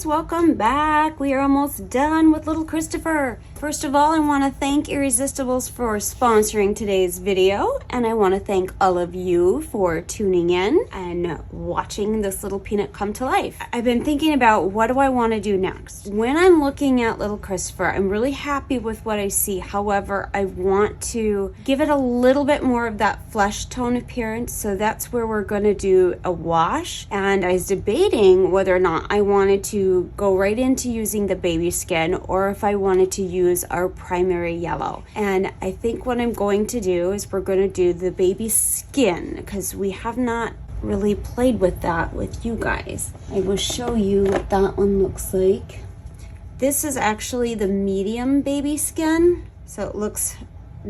welcome back. We are almost done with little Christopher. First of all, I want to thank Irresistibles for sponsoring today's video, and I want to thank all of you for tuning in and watching this little peanut come to life. I've been thinking about what do I want to do next. When I'm looking at little Christopher, I'm really happy with what I see. However, I want to give it a little bit more of that flesh tone appearance, so that's where we're going to do a wash. And I was debating whether or not I wanted to go right into using the baby skin or if I wanted to use our primary yellow. And I think what I'm going to do is we're going to do the baby skin because we have not really played with that with you guys. I will show you what that one looks like. This is actually the medium baby skin, so it looks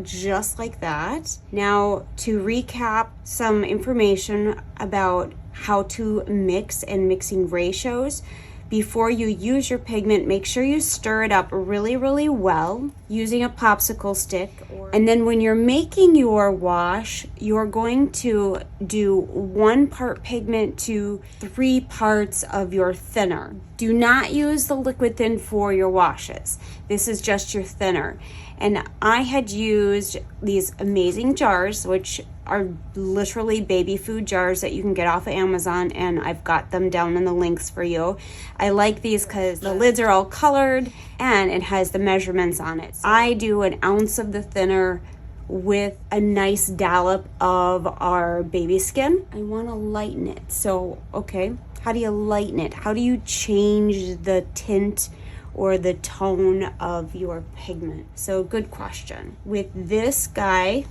just like that. Now, to recap some information about how to mix and mixing ratios. Before you use your pigment, make sure you stir it up really, really well using a popsicle stick. And then when you're making your wash, you're going to do 1 part pigment to 3 parts of your thinner. Do not use the liquid thin for your washes. This is just your thinner. And I had used these amazing jars, which are literally baby food jars that you can get off of Amazon, and I've got them down in the links for you. I like these because the lids are all colored and it has the measurements on it. I do 1 ounce of the thinner with a nice dollop of our baby skin. I want to lighten it. So, okay, how do you lighten it? How do you change the tint or the tone of your pigment? So, good question. With this guy,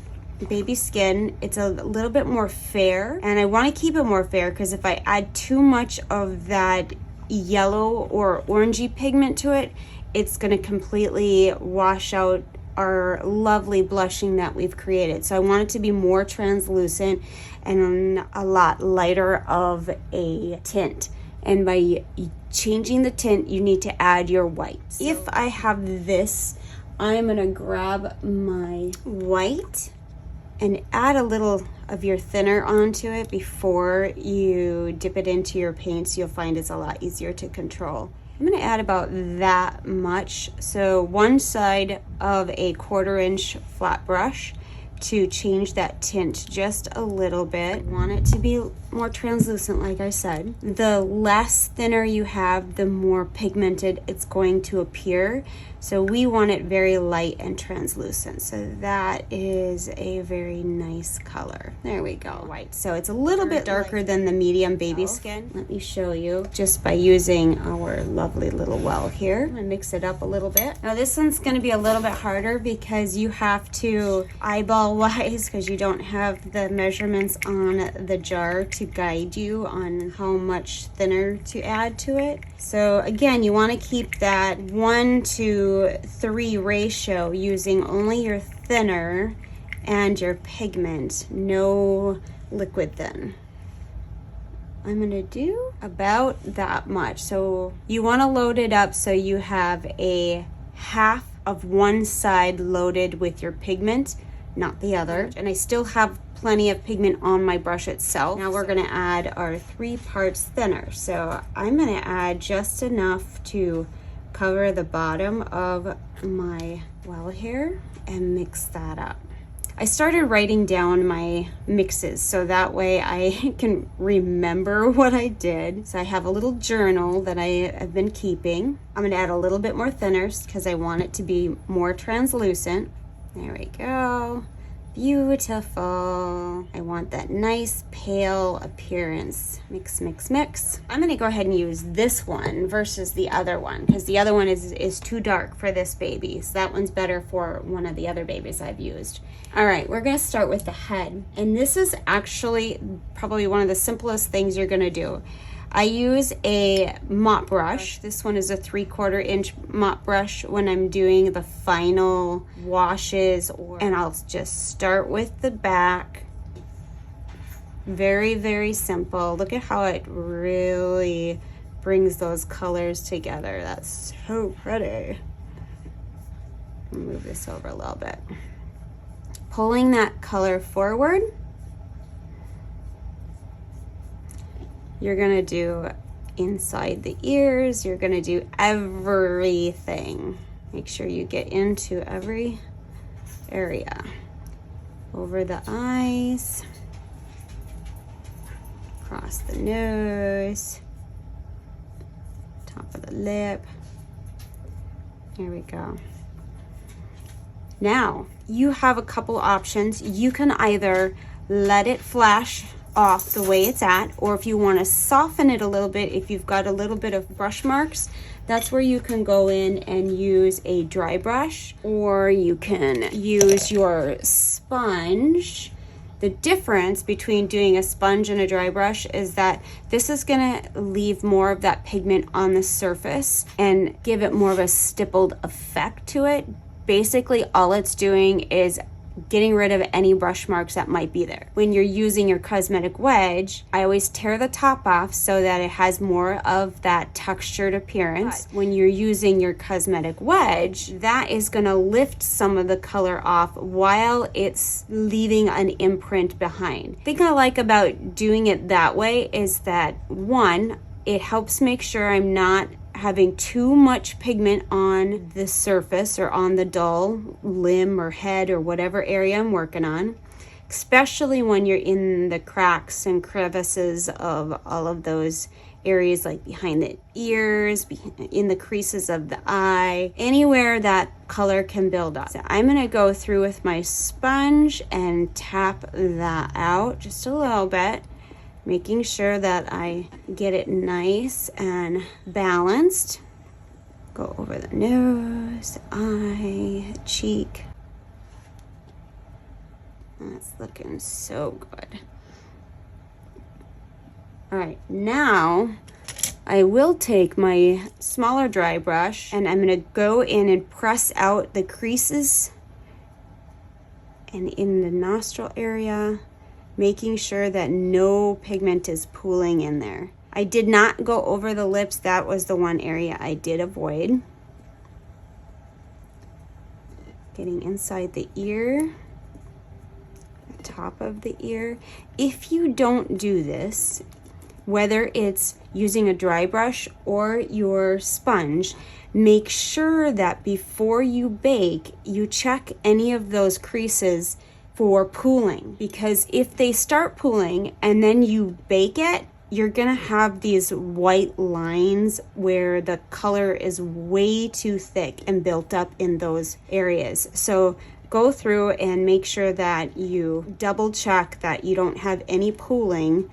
baby skin, it's a little bit more fair, and I want to keep it more fair because if I add too much of that yellow or orangey pigment to it, it's going to completely wash out our lovely blushing that we've created. So I want it to be more translucent and a lot lighter of a tint. And by changing the tint, you need to add your white. If I have this, I'm going to grab my white and add a little of your thinner onto it before you dip it into your paints. You'll find it's a lot easier to control. I'm going to add about that much. So 1 side of a 1/4 inch flat brush to change that tint just a little bit. I want it to be more translucent, like I said. The less thinner you have, the more pigmented it's going to appear. So we want it very light and translucent. So that is a very nice color. There we go. White. So it's a little bit darker than the medium baby skin. Let me show you just by using our lovely little well here. I'm gonna mix it up a little bit. Now this one's gonna be a little bit harder because you have to eyeball wise, because you don't have the measurements on the jar to guide you on how much thinner to add to it. So again, you want to keep that 1 to 3 ratio using only your thinner and your pigment, no liquid thin. I'm going to do about that much. So you want to load it up so you have a half of 1 side loaded with your pigment, not the other. And I still have plenty of pigment on my brush itself. Now we're going to add our 3 parts thinner. So I'm going to add just enough to cover the bottom of my well here and mix that up. I started writing down my mixes so that way I can remember what I did. So I have a little journal that I have been keeping. I'm going to add a little bit more thinners because I want it to be more translucent. There we go. Beautiful. I want that nice pale appearance. Mix, mix, mix. I'm going to go ahead and use this one versus the other one because the other one is too dark for this baby. So that one's better for one of the other babies I've used. All right, we're going to start with the head. And this is actually probably one of the simplest things you're going to do. I use a mop brush. This one is a 3/4 inch mop brush when I'm doing the final washes, and I'll just start with the back. Very, very simple. Look at how it really brings those colors together. That's so pretty. Move this over a little bit. Pulling that color forward, you're gonna do inside the ears. You're gonna do everything. Make sure you get into every area. Over the eyes, across the nose, top of the lip. Here we go. Now, you have a couple options. You can either let it flash off the way it's at, or if you want to soften it a little bit, if you've got a little bit of brush marks, that's where you can go in and use a dry brush, or you can use your sponge. The difference between doing a sponge and a dry brush is that this is gonna leave more of that pigment on the surface and give it more of a stippled effect to it. Basically, all it's doing is getting rid of any brush marks that might be there. When you're using your cosmetic wedge, I always tear the top off so that it has more of that textured appearance. But when you're using your cosmetic wedge, that is gonna lift some of the color off while it's leaving an imprint behind. The thing I like about doing it that way is that, one, it helps make sure I'm not having too much pigment on the surface or on the dull limb or head or whatever area I'm working on, especially when you're in the cracks and crevices of all of those areas, like behind the ears, in the creases of the eye, anywhere that color can build up. So I'm gonna go through with my sponge and tap that out just a little bit, making sure that I get it nice and balanced. Go over the nose, eye, cheek. That's looking so good. All right, now I will take my smaller dry brush and I'm gonna go in and press out the creases and in the nostril area, making sure that no pigment is pooling in there. I did not go over the lips. That was the one area I did avoid. Getting inside the ear, the top of the ear. If you don't do this, whether it's using a dry brush or your sponge, make sure that before you bake, you check any of those creases for pooling, because if they start pooling and then you bake it, you're gonna have these white lines where the color is way too thick and built up in those areas. So go through and make sure that you double check that you don't have any pooling,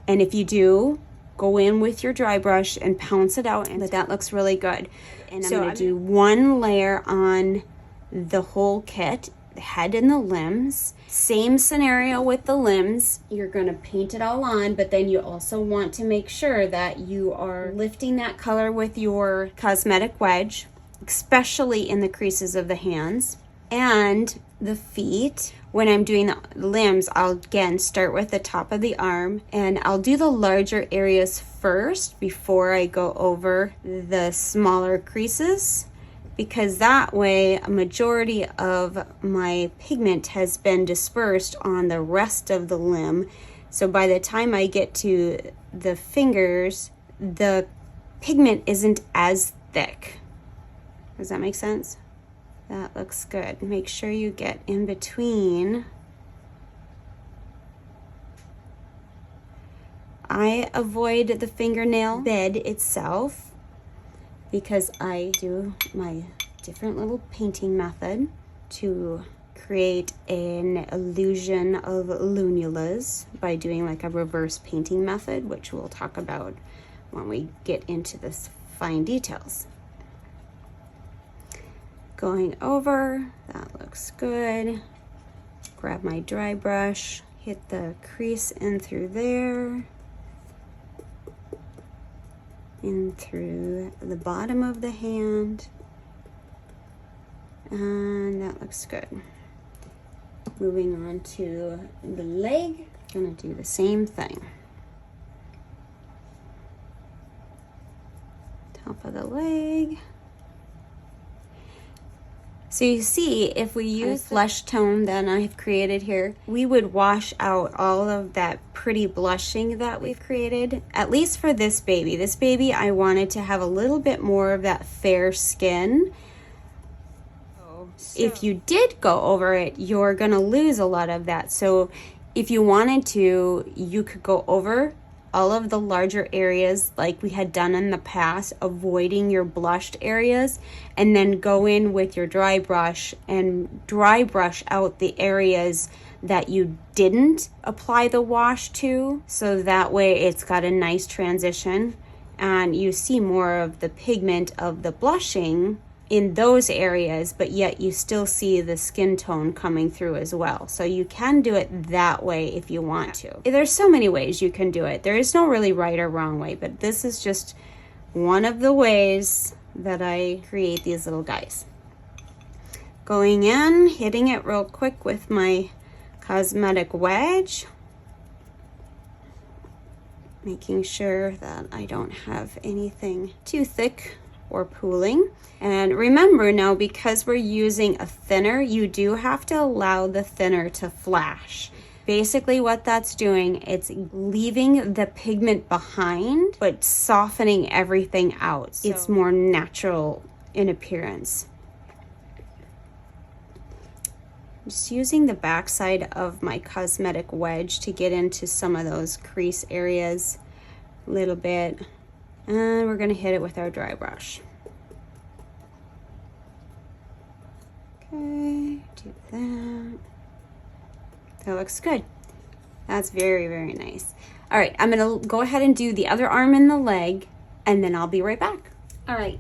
and if you do, go in with your dry brush and pounce it out, and that looks really good. And I'm gonna do one layer on the whole kit, the head and the limbs. Same scenario with the limbs. You're gonna paint it all on, but then you also want to make sure that you are lifting that color with your cosmetic wedge, especially in the creases of the hands and the feet. When I'm doing the limbs, I'll again start with the top of the arm, and I'll do the larger areas first before I go over the smaller creases, because that way a majority of my pigment has been dispersed on the rest of the limb. So by the time I get to the fingers, the pigment isn't as thick. Does that make sense? That looks good. Make sure you get in between. I avoid the fingernail bed itself because I do my different little painting method to create an illusion of lunulas by doing like a reverse painting method, which we'll talk about when we get into this fine details. Going over, that looks good. Grab my dry brush, hit the crease in through there, in through the bottom of the hand, and that looks good. Moving on to the leg, gonna do the same thing. Top of the leg. So you see, if we use flesh tone that I've created here, we would wash out all of that pretty blushing that we've created, at least for this baby. This baby, I wanted to have a little bit more of that fair skin. If you did go over it, you're gonna lose a lot of that. So if you wanted to, you could go over all of the larger areas like we had done in the past, avoiding your blushed areas, and then go in with your dry brush and dry brush out the areas that you didn't apply the wash to, so that way it's got a nice transition and you see more of the pigment of the blushing in those areas, but yet you still see the skin tone coming through as well. So you can do it that way if you want to. There's so many ways you can do it. There is no really right or wrong way, but this is just one of the ways that I create these little guys. Going in, hitting it real quick with my cosmetic wedge, making sure that I don't have anything too thick or pooling. And remember now, because we're using a thinner, you do have to allow the thinner to flash. Basically what that's doing, it's leaving the pigment behind, but softening everything out. So it's more natural in appearance. Just using the backside of my cosmetic wedge to get into some of those crease areas a little bit. And we're gonna hit it with our dry brush. Okay, do that. That looks good. That's very, very nice. All right, I'm gonna go ahead and do the other arm and the leg, and then I'll be right back. All right,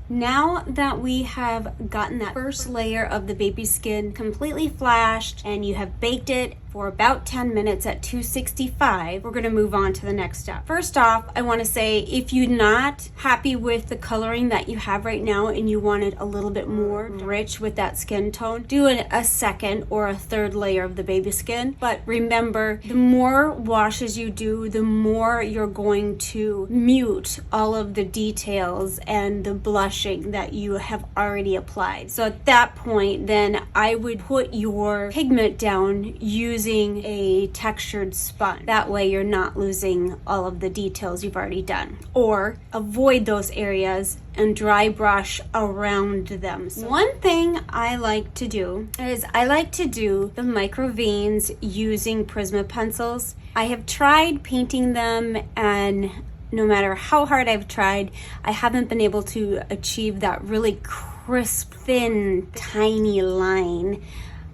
now that we have gotten that first layer of the baby skin completely flashed and you have baked it for about 10 minutes at 265, we're gonna move on to the next step. First off, I wanna say, if you're not happy with the coloring that you have right now and you want it a little bit more rich with that skin tone, do a second or a third layer of the baby skin. But remember, the more washes you do, the more you're going to mute all of the details and the blushing that you have already applied. So at that point, then I would put your pigment down using a textured sponge. That way you're not losing all of the details you've already done. Or avoid those areas and dry brush around them. So one thing I like to do is I like to do the micro veins using Prisma pencils. I have tried painting them, and no matter how hard I've tried, I haven't been able to achieve that really crisp, thin, tiny line.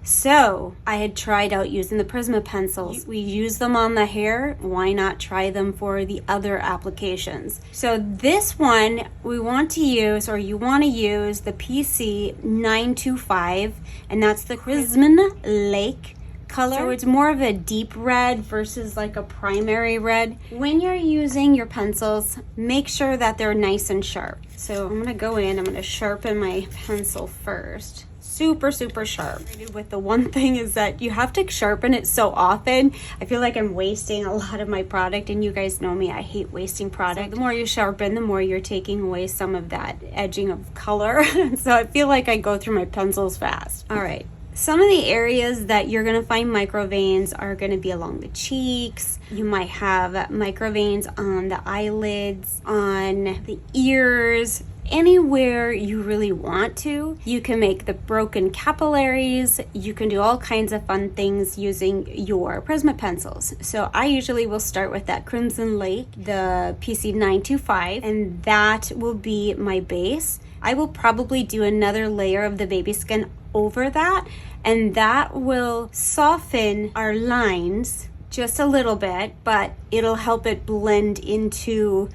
So I had tried out using the Prisma pencils. We use them on the hair. Why not try them for the other applications? So this one we want to use, or you want to use, the PC 925, and that's the Prisma Lake color. So it's more of a deep red versus like a primary red. When you're using your pencils, make sure that they're nice and sharp. So I'm gonna go in, I'm gonna sharpen my pencil first. Super, super sharp. With the one thing is that you have to sharpen it so often. I feel like I'm wasting a lot of my product, and you guys know me, I hate wasting product. So the more you sharpen, the more you're taking away some of that edging of color. So I feel like I go through my pencils fast. All right. Some of the areas that you're going to find micro veins are going to be along the cheeks. You might have micro veins on the eyelids, on the ears, anywhere you really want to. You can make the broken capillaries. You can do all kinds of fun things using your Prisma pencils. So I usually will start with that Crimson Lake, the PC 925, and that will be my base. I will probably do another layer of the baby skin over that, and that will soften our lines just a little bit, but it'll help it blend into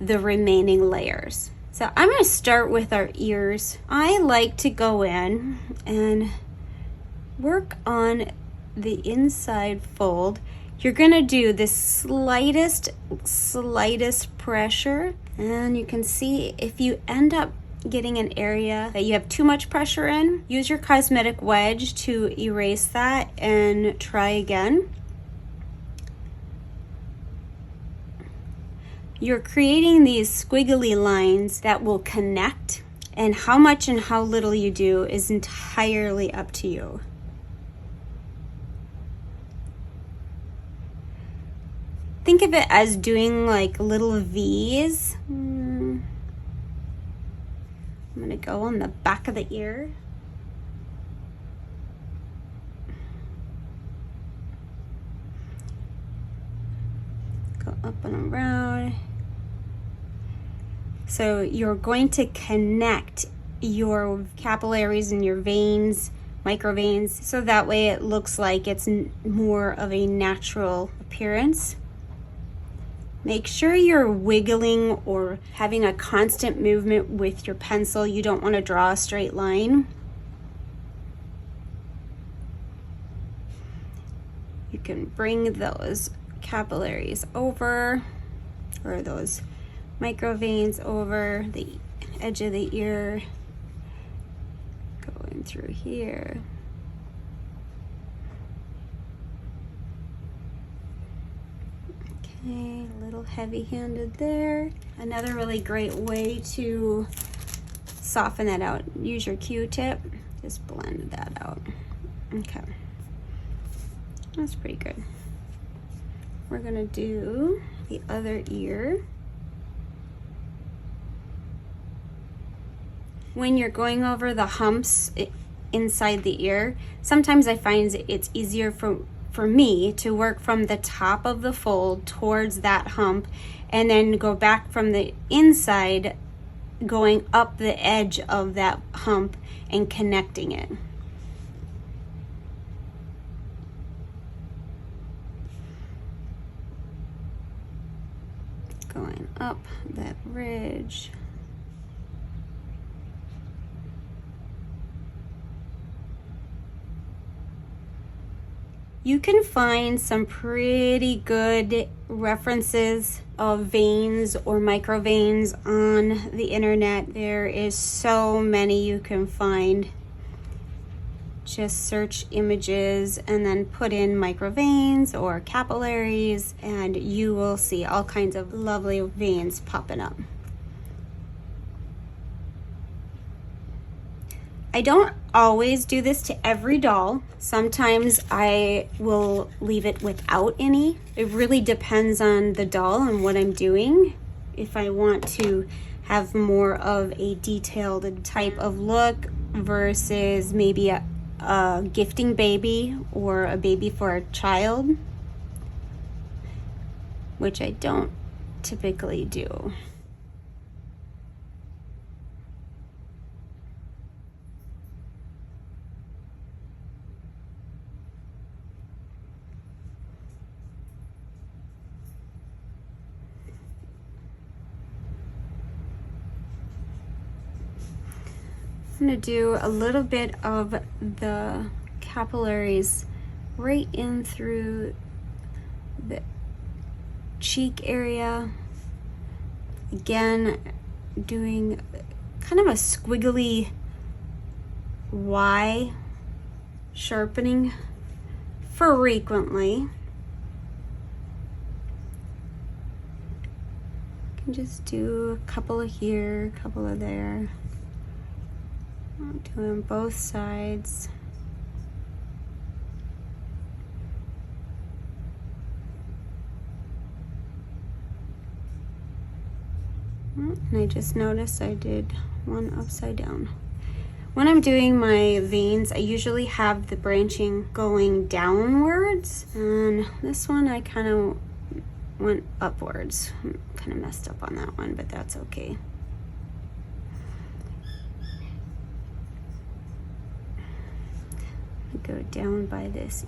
the remaining layers. So I'm going to start with our ears. I like to go in and work on the inside fold. You're going to do the slightest pressure, and you can see if you end up getting an area that you have too much pressure in, use your cosmetic wedge to erase that and try again. You're creating these squiggly lines that will connect, And how much and how little you do is entirely up to you. Think of it as doing like little V's. I'm gonna go on the back of the ear. Go up and around. So you're going to connect your capillaries and your veins, microveins, so that way it looks like it's more of a natural appearance. Make sure you're wiggling or having a constant movement with your pencil. You don't want to draw a straight line. You can bring those capillaries over, or those microveins over the edge of the ear, going through here. Okay, a little heavy-handed there. Another really great way to soften that out, use your Q-tip, just blend that out. Okay, that's pretty good. We're gonna do the other ear. When you're going over the humps inside the ear, sometimes I find it's easier for me to work from the top of the fold towards that hump and then go back from the inside, going up the edge of that hump and connecting it. Going up that ridge. You can find some pretty good references of veins or microveins on the internet. There is so many you can find. Just search images and then put in microveins or capillaries, and you will see all kinds of lovely veins popping up. I don't always do this to every doll. Sometimes I will leave it without any. It really depends on the doll and what I'm doing. If I want to have more of a detailed type of look versus maybe a gifting baby or a baby for a child, which I don't typically do. I'm going to do a little bit of the capillaries right in through the cheek area. Again, doing kind of a squiggly Y, sharpening frequently. You can just do a couple of here, a couple of there. I'm doing both sides. And I just noticed I did one upside down. When I'm doing my veins, I usually have the branching going downwards, and this one I kind of went upwards. I'm kind of messed up on that one, but that's okay. Go down by this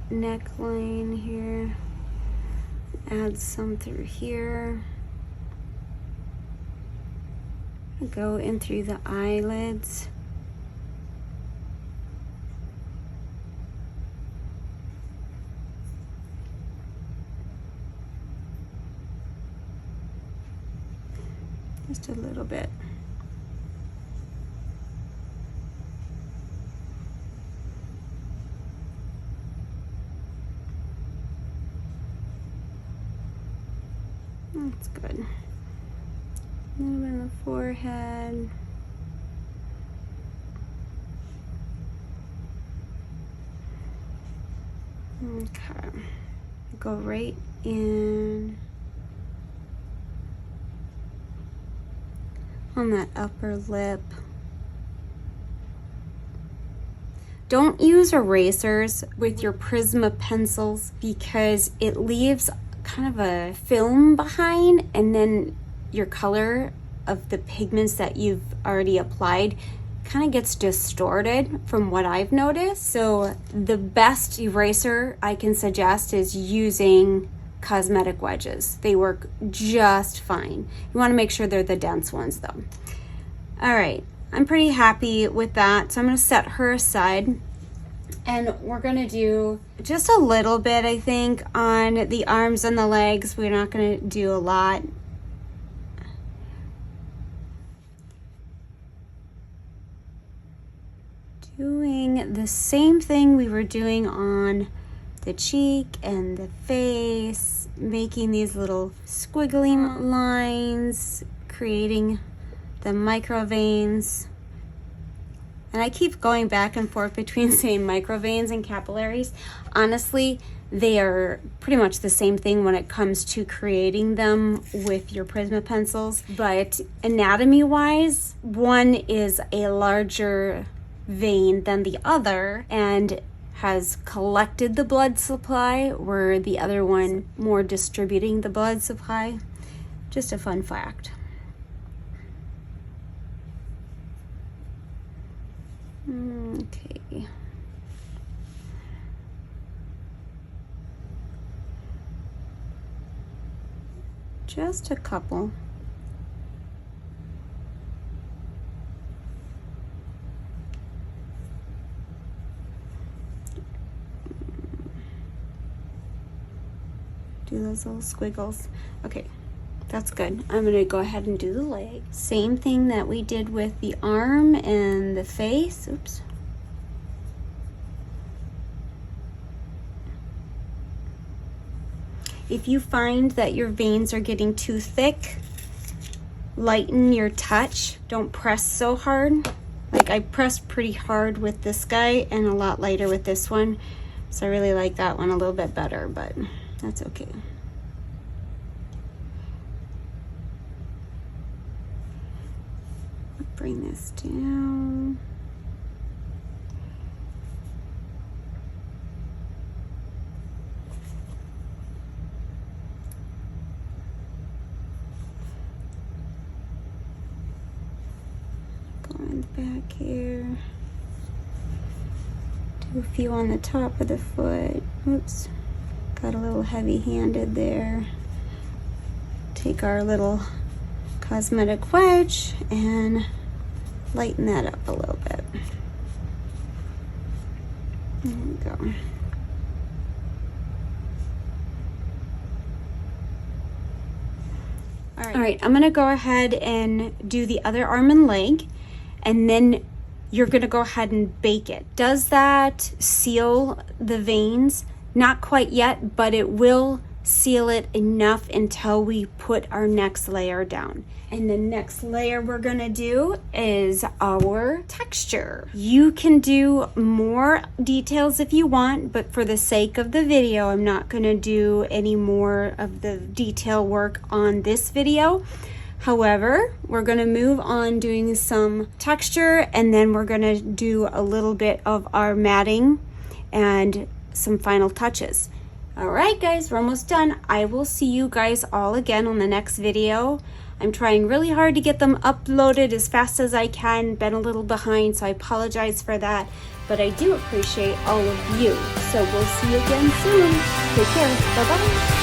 neckline here, add some through here, go in through the eyelids, just a little bit. That's good. A little bit on the forehead. Okay, go right in on that upper lip. Don't use erasers with your Prisma pencils because it leaves kind of a film behind, and then your color of the pigments that you've already applied kind of gets distorted from what I've noticed. So the best eraser I can suggest is using cosmetic wedges. They work just fine. You want to make sure they're the dense ones though. All right, I'm pretty happy with that. So I'm going to set her aside, and we're going to do just a little bit, I think, on the arms and the legs. We're not going to do a lot. Doing the same thing we were doing on the cheek and the face, making these little squiggly lines, creating the micro veins. And I keep going back and forth between saying micro veins and capillaries. Honestly, they are pretty much the same thing when it comes to creating them with your Prisma pencils. But anatomy-wise, one is a larger vein than the other and has collected the blood supply, where the other one more distributing the blood supply. Just a fun fact. Okay. Just a couple. Do those little squiggles. Okay, that's good. I'm gonna go ahead and do the leg. Same thing that we did with the arm and the face. Oops. If you find that your veins are getting too thick, lighten your touch. Don't press so hard. Like I pressed pretty hard with this guy and a lot lighter with this one. So I really like that one a little bit better, but that's okay. Bring this down. Go in the back here. Do a few on the top of the foot. Oops. Got a little heavy-handed there. Take our little cosmetic wedge and lighten that up a little bit. There we go. All right, I'm gonna go ahead and do the other arm and leg, and then you're gonna go ahead and bake it. Does that seal the veins? Not quite yet, but it will seal it enough until we put our next layer down. And the next layer we're gonna do is our texture. You can do more details if you want, but for the sake of the video, I'm not gonna do any more of the detail work on this video. However, we're gonna move on doing some texture, and then we're gonna do a little bit of our matting and some final touches. All right, guys, we're almost done. I will see you guys all again on the next video. I'm trying really hard to get them uploaded as fast as I can. Been a little behind, so I apologize for that. But I do appreciate all of you. So we'll see you again soon. Take care. Bye-bye.